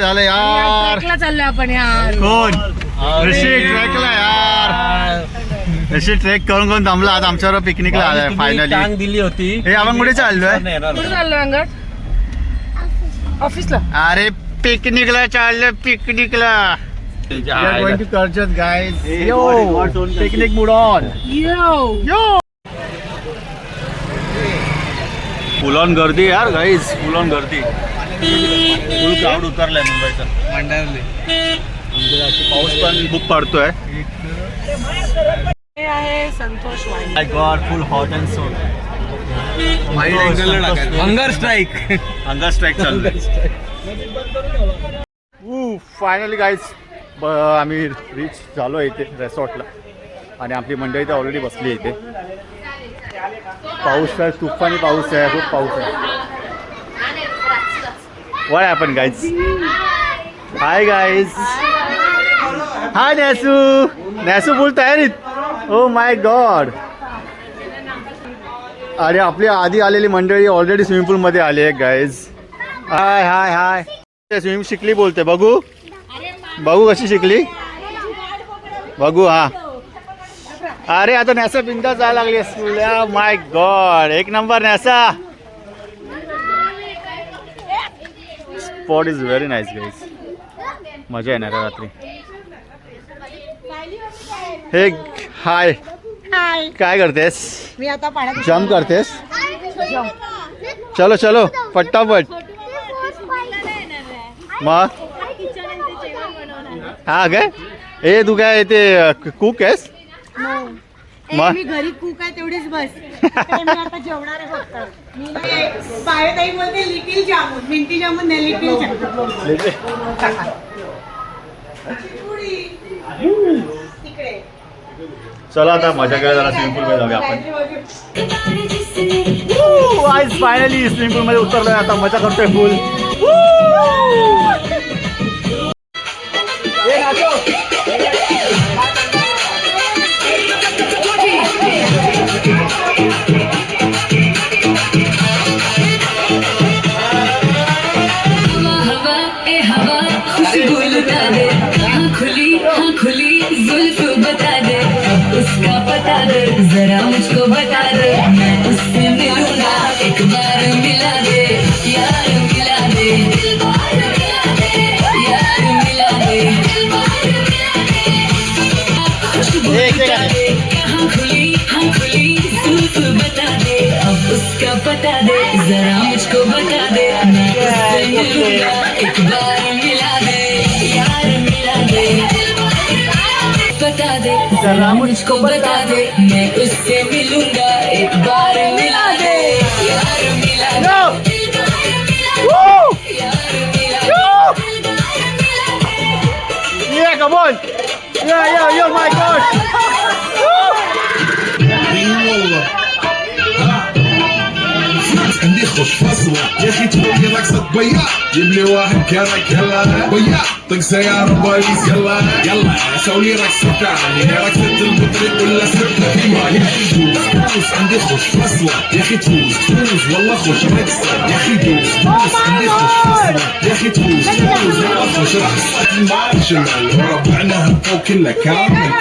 झालं यार. ट्रॅकला चाललोय आपण यार. कोण ऋषी ट्रेकला यार. ऋषी ट्रेक करून करून दमला. आता आमच्यावर पिकनिकला आलाय फायनली. दिली होती हे आपण कुठे चाललोय? कुठे चाललोय अंगड? ऑफिसला. अरे पिकनिकला चाललोय पिकनिकला. Going to Karjat guys. Yo picnic mood on. Yo full on गर्दी यार गाईज. फुल ऑन गर्दी. फुल क्राऊड उतरलाय मुंबईचा. मंडळाले पाऊस पण खूप पडतोय. हे आहे Santosh Wani. My god full hot and so. Hunger strike. Hunger strike चालू. फायनली गाईज आम्ही रीच झालो इथे रिसॉर्टला. आणि आपली मंडळी तर ऑलरेडी बसली इथे. पाऊस आहे तुफानी पाऊस आहे. खूप पाऊस आहे. What happened guys? Hi guys. Hi नॅसू. नॅसू बोल तयारीत. Oh my God. अरे आपली आधी आलेली मंडळी ऑलरेडी स्विमिंग पूलमध्ये आली आहे गाईज. हाय हाय हाय. स्विमिंग शिकली बोलते. बघू बघू कशी शिकली बघू. हा अरे आता नॅसा बिंदा जायला लागली स्कूलला. माय गॉड एक नंबर नॅसा. Spot is very nice guys. मजा येणार आहे रात्री. हे हाय हाय. काय करतेस? मी आता पाण्यात जम्प करतेस? चलो चलो फटाफट. मग हा काय ए तू काय ते कुक आहेस? मग मी घरी कुक आहे तेवढीच बस. मी आता जेवणार आहे फक्त. मी पायताई बोलते लिटिल जामून. मिंटी जामून नाही लिटिल जामून. तिकडे चला आता मजा करायला जरा स्विमिंग पूलमध्ये जाऊया आपण. आज फायनली स्विमिंग पूलमध्ये उतरलोय. आता मजा करतोय फुल. जरा मुझको बता दे मैं उससे मिलूंगा एक बार मिला दे यार मिला दे यार मिला दे हम खुली जुल्फ बता दे अब उसका बता दे जरा मुझको बता दे मैं उससे मिलूंगा एक बार मिला दे यार मिला दे बता दे जरा मुझको बता दे मैं उससे मिलूंगा एक बार मिला दे यार मिला दे यार मिला दे. Yeah, come on. Yeah, my God. عندي خوش فصلة يا اخي تبغي رقصة بيا جيب لي واحد كرك يلا بيا طق سيارة بوليس يلا يلا سوي رقصة ثانية رقصة المطرب ولا سبتة كمان دوس عندي خوش فصلة يا اخي تفوز والله خوش رقصة يا اخي دوس عندي خوش فصلة يا اخي تفوز والله خوش رقصة المارشمال وربعنا هبطوا كله كامل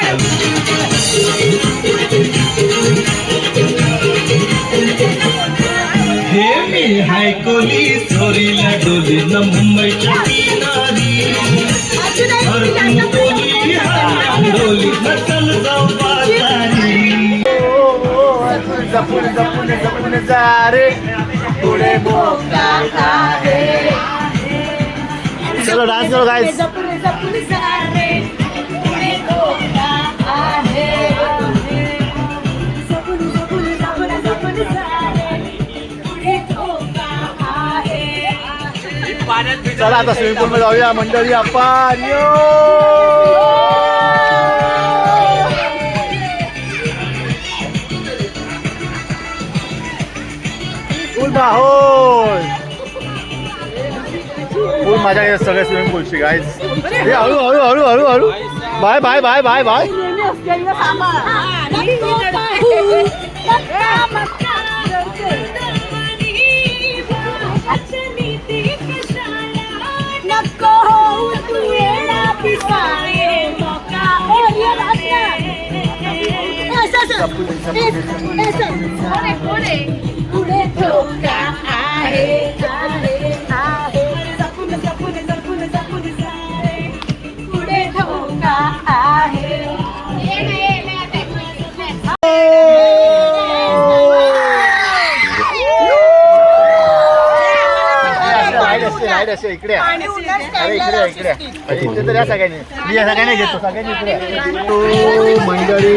हे मी हाय कोली चोरीला डोली न मुंबईच्या किनारी हर कोली डोली नटल जाऊ बाजारी जपून जा रे पुढे मोका आहे. चलो डान्स करो गाइस. चला आता स्विमिंग पूल मध्ये जाऊया मंडळी आपण. फुल माहोल. फुल मजा येते सगळे स्विमिंग पूलची गाईज. हे हळू हळू हळू हळू हळू. Bye bye bye bye bye. नको असं पुढे धोका आहे जपून जपून जपून जपून जारे पुढे धोका आहे इकडे अरे इकडे इकडे तर या सगळ्यांनी मी या सगळ्यांनी घेतो सगळ्यांनी इकडे मंडळी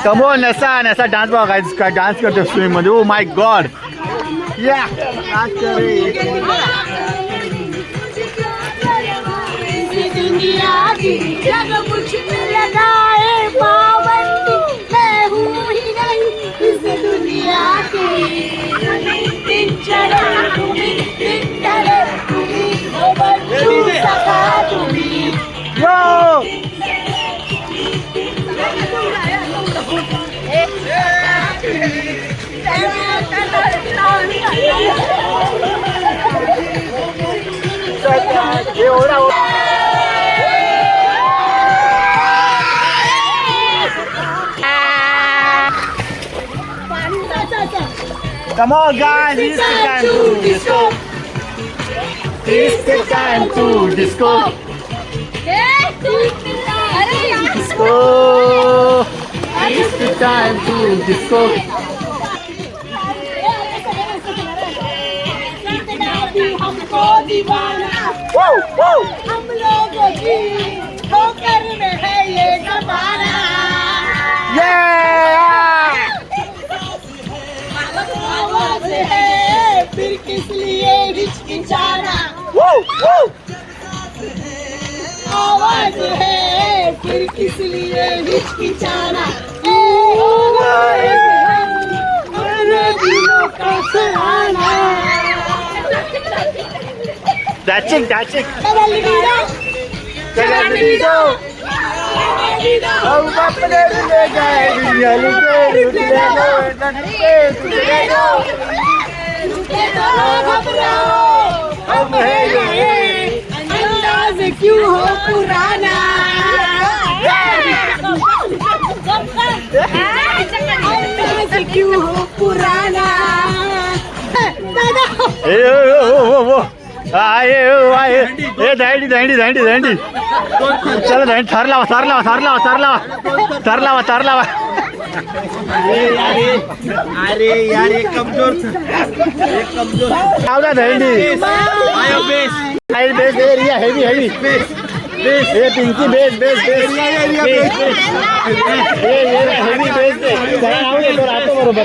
Come on, Nessa डांस बघा गाइस का डांस करते स्विमिंग मध्ये ओ माय गॉड या डांस कर रही दुनिया की जग कुछ लगाए पाबंदी मैं हूँ ही नहीं इस दुनिया की दिन चढ़े तुम्हें दिन चढ़े तुम्हें वो बच्चू सका तुम्हें यो Come on guys, it's the time to disco. It's the time to disco. Disco. It's the time to disco. हमको दीवाना हम लोगों की ठोकर में है ये जमाना आवाज है फिर किस लिए हिचकिचाना आवाज है फिर किस लिए हिचकिचाना दिलों का सराहना That's it. अंदाज क्यों हो पुराना अंदाज क्यों हो पुराना दांडी चला दांडी थर लावा अरे यार एक कमजोर लावला दांडी बेस एरिया हेवी ये पिंकी बेस हेवी बेस तो राहतो बरोबर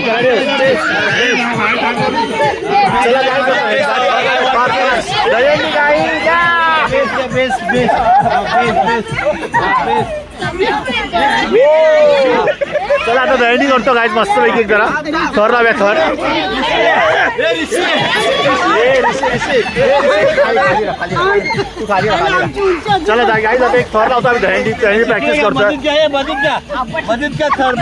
चला आता दहींडी करतो गाईज मस्त पैकी जरा थर लाव्या थर चला गाईज आता एक थर लावतो आम्ही दहींडी प्रॅक्टिस करतो मदत का थर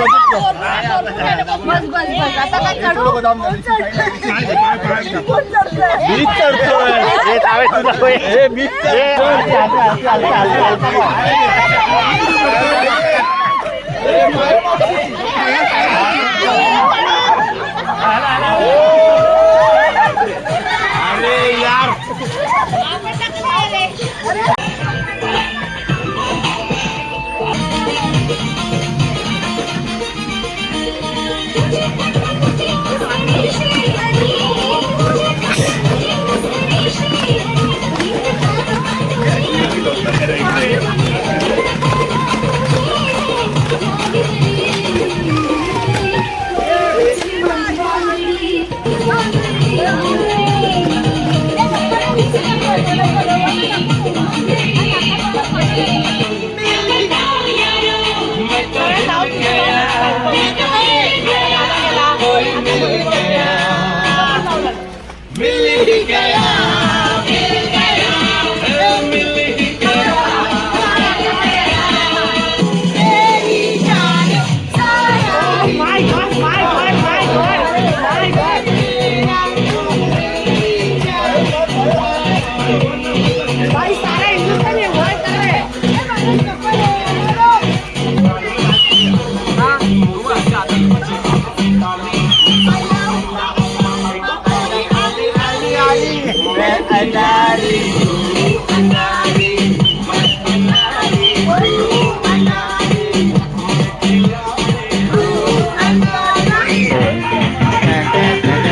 अरे यार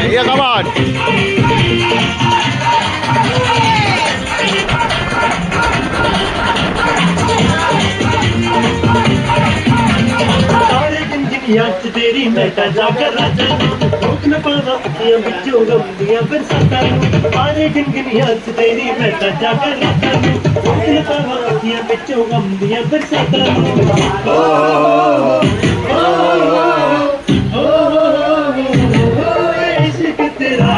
Yeah, come on. सारे जिंदगी याद तेरी मैं ता जाकर राजा रोक न पावा अखियां बिचों गंदियां बरसाता सारे जिंदगी याद तेरी मैं ता जाकर राजा रोक न पावा अखियां बिचों गंदियां बरसाता इश्क तेरा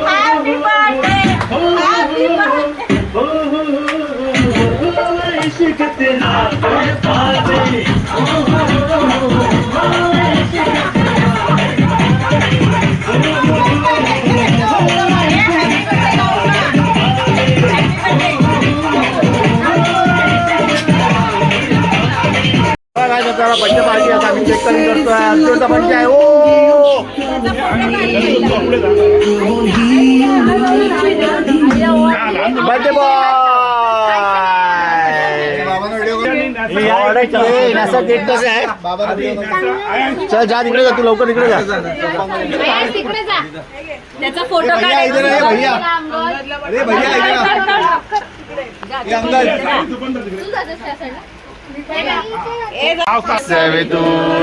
Happy birthday, happy birthday. इश्क तेरा जरा बड्डे पार्टी आता आम्ही चेक करून करतोय अर्जुनचा बड्डे आहे ओ बड्डे बॉय असा केक कसं आहे चल जा तिकडे जा तू लवकर तिकडे जा तिकडे जा त्याचा फोटो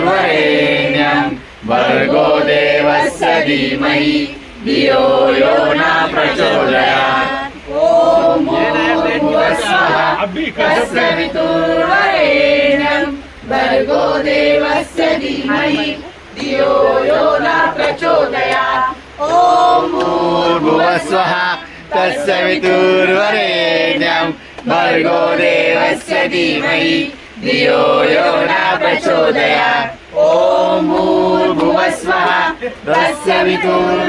सवितुर्वरेण्यं भर्गो देवस्य धीमहि धियो यो न प्रचोदयात् ॐ भूर्भुवस्सुवः सवितुर्वरेण्यं भर्गो देवस्य धीमहि धियो यो न प्रचोदयात् ॐ भूर्भुवस्सुवः तत्सवितुर्वरेण्यं भर्गो देवस्य धीमहि धियो यो न प्रचोदयात् ॐ भूर्भुवस्सुवः तत्सवितुर्वरेण्यं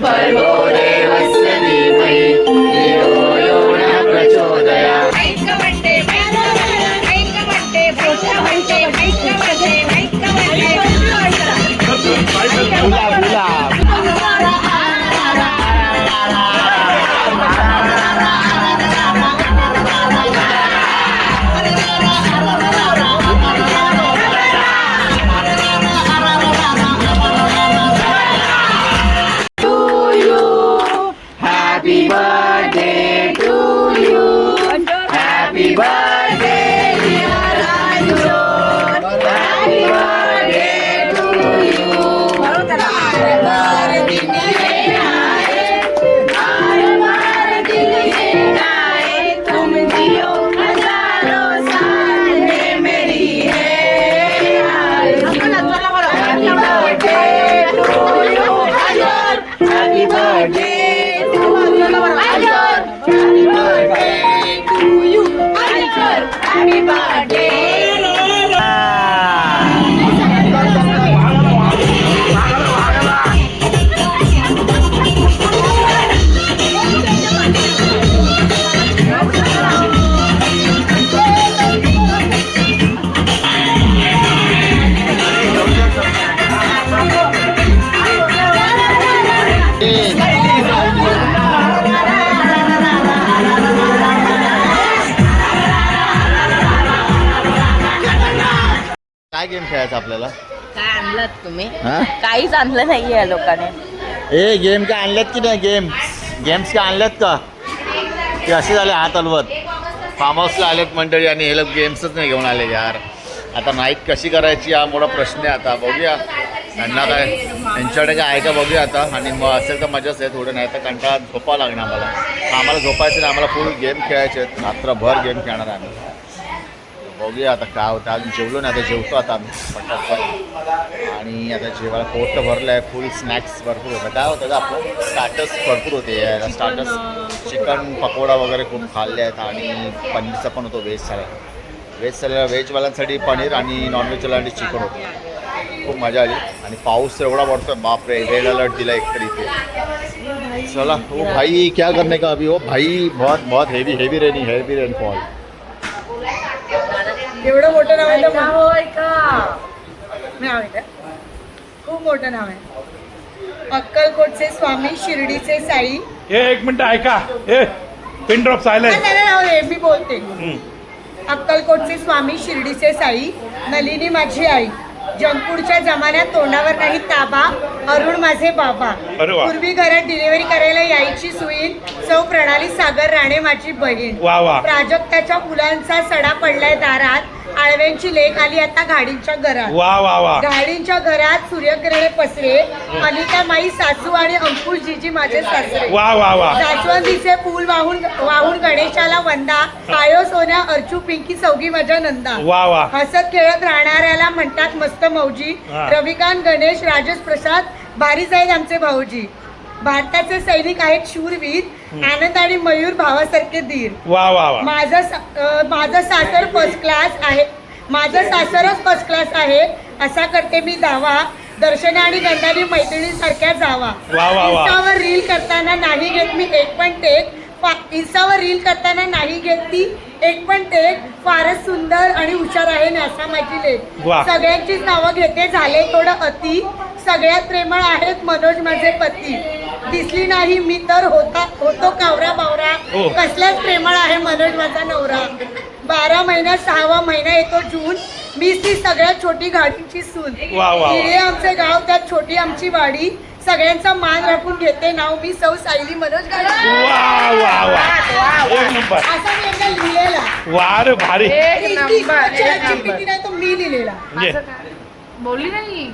भर्गो देवस्य धीमहि धियो यो न प्रचोदयात् Happy birthday to you. Happy birthday, dear Arjun. Happy birthday to you. Happy birthday, तुम जियो हजारों साल में मेरी है Happy birthday to you. Happy birthday. Happy birthday. काय गेम खेळायचा आपल्याला काय आणलात तुम्ही हा काहीच आणलं नाहीये या लोकांनी ए गेम काय आणल्यात की नाही गेम्स काय आणल्यात का ते असे झाले हात हलवत फार्म हाऊसला आलेत मंडळी आणि हे लोक गेम्सच नाही घेऊन आले यार आता नाईट कशी करायची हा मोठा प्रश्न आहे आता बघूया त्यांना काय त्यांच्याकडे काय आहे का बघूया आता आणि मग असेल तर मजाच आहे थोडं नाही तर कंटाळा झोपावं लागणार आम्हाला झोपायचं नाही आम्हाला फुल गेम खेळायचे आहेत रात्रभर गेम खेळणार आहे आम्ही बघूया आता काय होतं अजून जेवलो नाही आता जेवतो आता आम्ही पटापट आणि आता जेवायला पोट तर भरलं आहे फुल स्नॅक्स भरपूर होतं काय होतं का आपलं स्टार्टर्स भरपूर होते यायला स्टार्टर्स चिकन पकोडा वगैरे खूप खाल्ले आहेत आणि पनीरचा पण होतो व्हेज सॅलड व्हेजवाल्यांसाठी पनीर आणि नॉनव्हेजवाल्यांसाठी चिकन होतं खूप मजा आली आणि पाऊस एवढा पडतोय बापरे रेड अलर्ट दिला एक तर इथे चला ओ भाई क्या करने का अभी ओ भाई बहुत बहुत हेवी रेनफॉल एवढं मोठं नाव आहे तर होय का नाव आहे का खूप मोठं नाव आहे अक्कलकोटचे स्वामी शिर्डीचे साई एक मिनिट ऐका ए पिन ड्रॉप सायलेंट नाव आहे मी बोलते अक्कलकोटचे स्वामी शिर्डीचे साई नलिनी माझी आई जंकफूडच्या जमान्यात तोंडावर नाही ताबा अरुण माझे बाबा अरे वा. पूर्वी घरात डिलिव्हरी करायला यायची सुईन सौ प्रणाली सागर राणे माझी बहीण वा वा प्राजक्ताच्या फुलांचा सडा पडलाय दारात आळव्यांची लेक आली आता गाडींच्या घरात वा वा वा गाडींच्या घरात सूर्यकिरणे पसरे अनिता माई सासू आणि अंकुश जीजी माझे सासरे वा वा वा जास्वंदीचे फूल वाहून गणेशाला वंदा कायो सोन्या अर्चू पिंकी चौघी माझ्या नंदा वा वा हसत खेळत राहणाऱ्याला म्हणतात मस्त मौजी हा. रविकांत गणेश राजेश प्रसाद भारीच आहेत आमचे भाऊजी भारताचे सैनिक आहेत शूरवीर आनंद आणि मयूर भावासारखे धीर वा वा वा माझं सासर फर्स्ट क्लास आहे माझं सासरच फर्स्ट क्लास आहे असा करते मी दावा दर्शना आणि गंधारी मैत्रिणीसारख्या जावा वा वा वा इंस्टावर रील करताना नाही घेत मी एक पण टेक इंस्टावर रील करताना नाही घेत ती एक पण टेक फारच सुंदर आणि हुशार आहे न्यासा माझी लेक वा. सगळ्यांचीच नावं घेते झाले थोडं अति सगळ्यात प्रेमळ आहेत मनोज माझे पती दिसली नाही मी तर होतो कावरा बावरा हो. कसल्याच प्रेमळ आहे मनोज माझा नवरा 12 महिन्यात 6वा महिना येतो जून मीच ती सगळ्यात छोटी गाडीची सून वा, वा. हिरे आमचे गाव त्यात छोटी आमची वाडी सगळ्यांचा मान राखून घेते नाव मी सौ सायली मनोज गाडी वा वा वा एक नंबर असा मी एकदा लिहिलेला वार भारी एक नंबर GPT नाही तो मी लिहिलेला म्हणजे बोलली नाही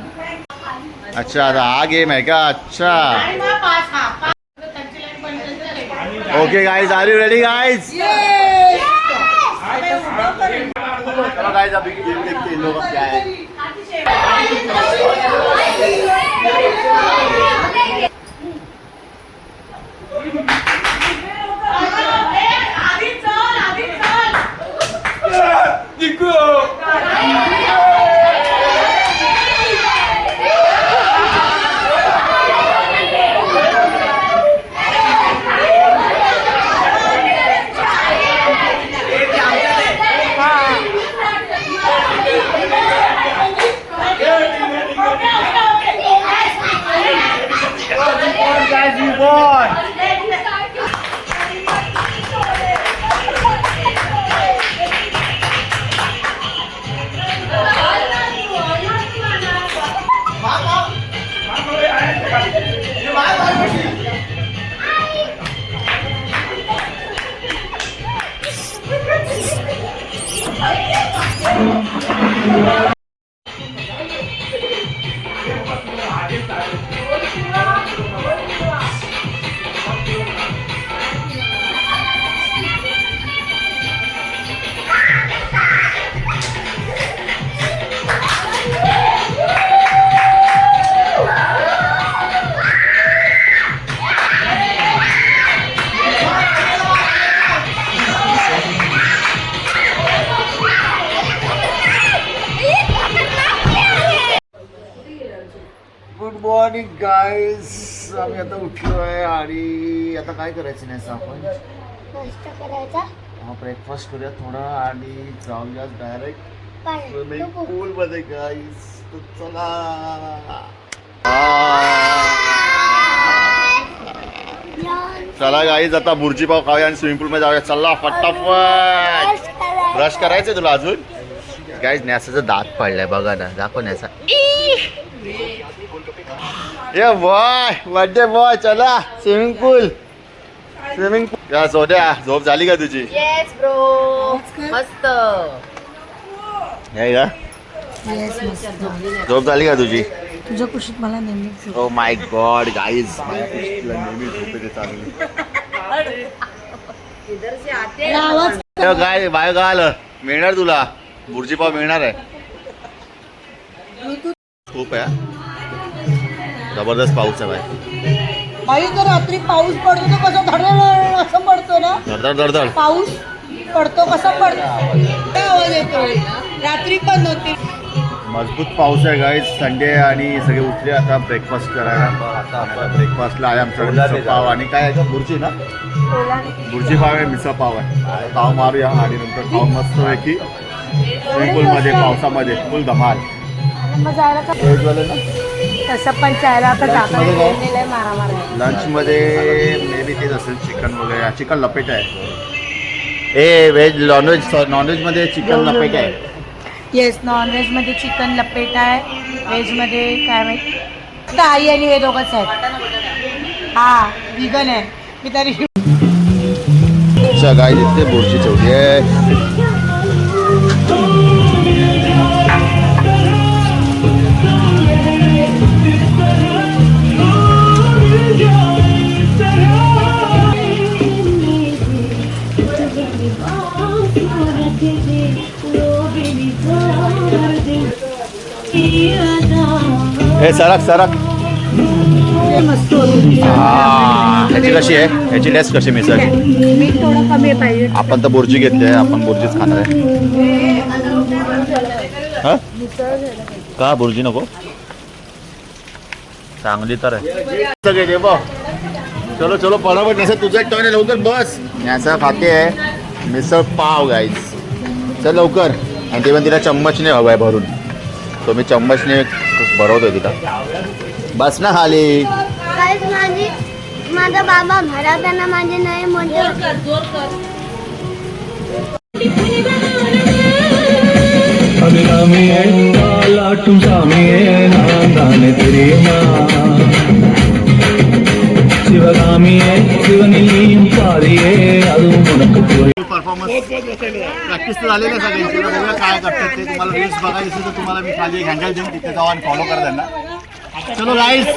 अच्छा आता हा गेम आहे का अच्छा आणि मग पाच हा त्यांची लाईन बनवायची. Okay guys are you ready guys Yes! चलो गाइस अभी गेम देखते हैं इन लोगों का क्या है Guys, you won! Good morning guys आम्ही आता उठलो आहे आणि आता काय करायचं नाही आपण नाश्ता करायचा ब्रेकफास्ट करूया थोडा आणि जाऊया डायरेक्ट स्विमिंग पूल मध्ये गाईज चला चला गाईज आता बुर्जी पाव खाऊया आणि स्विमिंग पूल मध्ये जाऊया चला फटाफट ब्रश करायचं तुला अजून गाईज न्यासाचं दात पडलाय बघा ना दाखव न्यासा ये बॉय बर्थडे बॉय चला स्विमिंग पूल या सोन्या झोप झाली का तुझी येस ब्रो मस्त नाही का झोप झाली का तुझी तुझ्या कुशीत मला नेहमीच ओ माय गॉड गाईज नेहमी झोप येते चांगली काय बाय का आलं मिळणार तुला बुर्जी पाव मिळणार आहे खूप आहे जबरदस्त पाऊस आहे बाय बाई तर रात्री पाऊस पडतो तो कसा धडधड असं पडतो ना धडधड धडधड पाऊस पडतो कसा पडतो काय आवाज येतो रात्री पण नव्हती मजबूत पाऊस आहे गाईज. संडे आणि सगळे उठले आता ब्रेकफास्ट करायला. आता आपण ब्रेकफास्टला आहे आमच्याकडे मिसळ पाव आणि काय आहे का बुर्जी ना, बुर्जी पाव आहे, मिसळ पाव आहे. पाव मारूया आणि नंतर पाव मस्त आहे की स्विमिंग पूलमध्ये पावसामध्ये फुल धमाल. मग जायला का व्हेजवाले ना. तसं पण जायला आता लंचमध्ये काय? टाकायला मारामार आहे. लंचमध्ये मे बी तेच असेल, चिकन वगैरे. चिकन लपेट आहे. ए व्हेज नॉनव्हेजमध्ये चिकन लपेट आहे. येस, नॉनव्हेजमध्ये चिकन लपेट आहे. व्हेजमध्ये काय माहिती, फक्त आई आणि हे दोघंच आहेत. हा विगन आहे मी तरी. अच्छा गाय इथे बुर्जी ठेवली आहे. हे सरक सरक. ह्याची कशी आहे, ह्याची टेस्ट कशी मिसळ? मीठ थोडं कमी पाहिजे. आपण तर बुर्जी घेतली आहे, आपण बुर्जीच खाणार आहे. हा का बुर्जी नको? चांगली तर आहे. बघ चलो चलो पटापट. नसेल तुझं एक टॉयने लवकर बस. याचा खाते आहे मिसळ पाव गाईज. चल लवकर. आणि ते पण तिला चम्मचने हवं आहे भरून, तो मी चम्मचने भरवतोय तिला. बस ना खाली. माझा बाबा भरवताना माझे नाही म्हणतो. परफॉर्मन्स प्रॅक्टिस तर झालेलं आहे सगळ्यांची. बघूया काय करतात ते. तुम्हाला रील्स बघायची असेल तर तुम्हाला मी खाली एक हँडल देऊन तिथे जाऊन फॉलो करा त्यांना. चलो गाईस.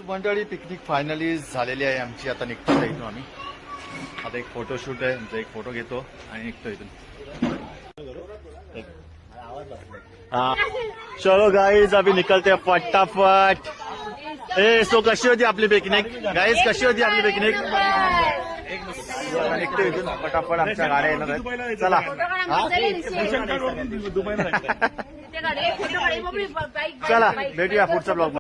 मंडळी पिकनिक फायनली झालेली आहे आमची. आता निघतो इथून आम्ही. आता एक फोटोशूट आहे आमचा, एक फोटो घेतो आणि निघतो इथून. हाँ चलो गाइस अभी निकलते हैं फटाफट. ए सो कशी होती आपली पिकनिक गाइस? कशी होती आपली पिकनिक? निघतो इथून फटाफट. आमच्या गाड्या येणार आहेत. चला. चला भेटूया पुढचा ब्लॉग.